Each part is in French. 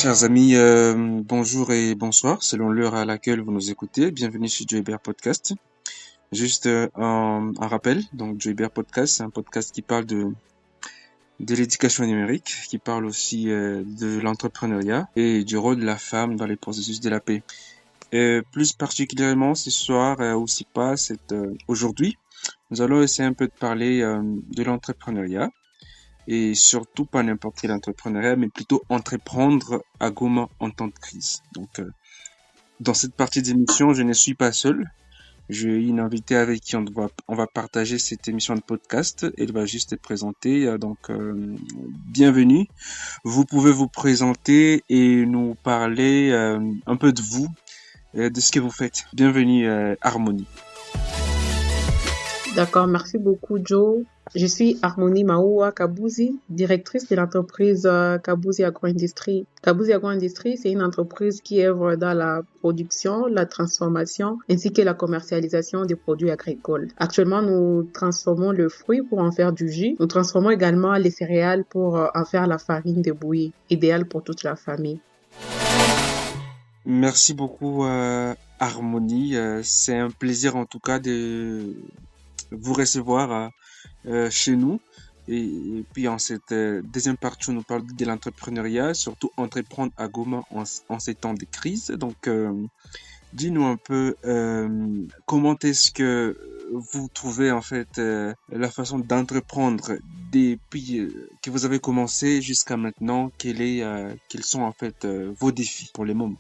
Chers amis, bonjour et bonsoir, selon l'heure à laquelle vous nous écoutez. Bienvenue sur Joybert Podcast. Juste un rappel, donc Joybert Podcast, c'est un podcast qui parle de l'éducation numérique, qui parle aussi de l'entrepreneuriat et du rôle de la femme dans les processus de la paix. Plus particulièrement ce soir, aussi pas aujourd'hui, nous allons essayer un peu de parler de l'entrepreneuriat. Et surtout pas n'importe quel entrepreneuriat, mais plutôt entreprendre à Goma en temps de crise. Donc, dans cette partie d'émission, je ne suis pas seul. J'ai une invitée avec qui on va partager cette émission de podcast. Elle va juste être présentée. Bienvenue. Vous pouvez vous présenter et nous parler un peu de vous, de ce que vous faites. Bienvenue, Harmonie. D'accord, merci beaucoup Joe. Je suis Harmonie Maoua Kabouzi, directrice de l'entreprise Kabouzi Agro-Industrie. Kabouzi Agro-Industrie, c'est une entreprise qui œuvre dans la production, la transformation ainsi que la commercialisation des produits agricoles. Actuellement, nous transformons le fruit pour en faire du jus. Nous transformons également les céréales pour en faire la farine de bouillie, idéale pour toute la famille. Merci beaucoup, Harmonie. C'est un plaisir en tout cas de vous recevoir chez nous. Et puis en cette deuxième partie, on nous parle de l'entrepreneuriat, surtout entreprendre à Goma en ces temps de crise. Donc, dis-nous un peu comment est-ce que vous trouvez en fait la façon d'entreprendre depuis que vous avez commencé jusqu'à maintenant. Quels sont en fait vos défis pour le moment?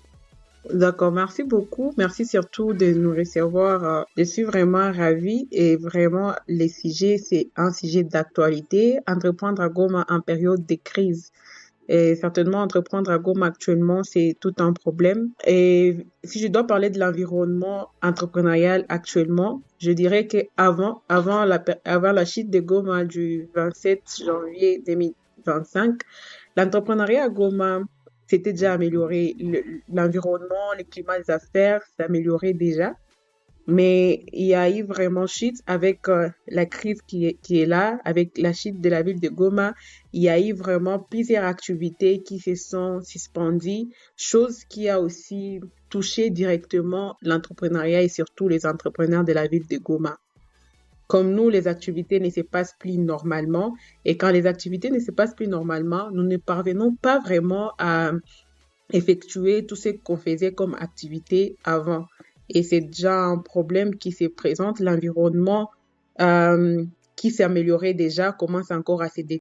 D'accord, merci beaucoup. Merci surtout de nous recevoir. Je suis vraiment ravie et vraiment le sujet, c'est un sujet d'actualité. Entreprendre à Goma en période de crise. Et certainement, entreprendre à Goma actuellement, c'est tout un problème. Et si je dois parler de l'environnement entrepreneurial actuellement, je dirais que avant la chute de Goma du 27 janvier 2025, l'entrepreneuriat à Goma s'était déjà amélioré. L'environnement, le climat des affaires s'améliorait déjà. Mais il y a eu vraiment chute avec la crise qui est là, avec la chute de la ville de Goma. Il y a eu vraiment plusieurs activités qui se sont suspendues, chose qui a aussi touché directement l'entrepreneuriat et surtout les entrepreneurs de la ville de Goma. Comme nous, les activités ne se passent plus normalement. Et quand les activités ne se passent plus normalement, nous ne parvenons pas vraiment à effectuer tout ce qu'on faisait comme activité avant. Et c'est déjà un problème qui se présente. L'environnement qui s'est amélioré déjà commence encore à se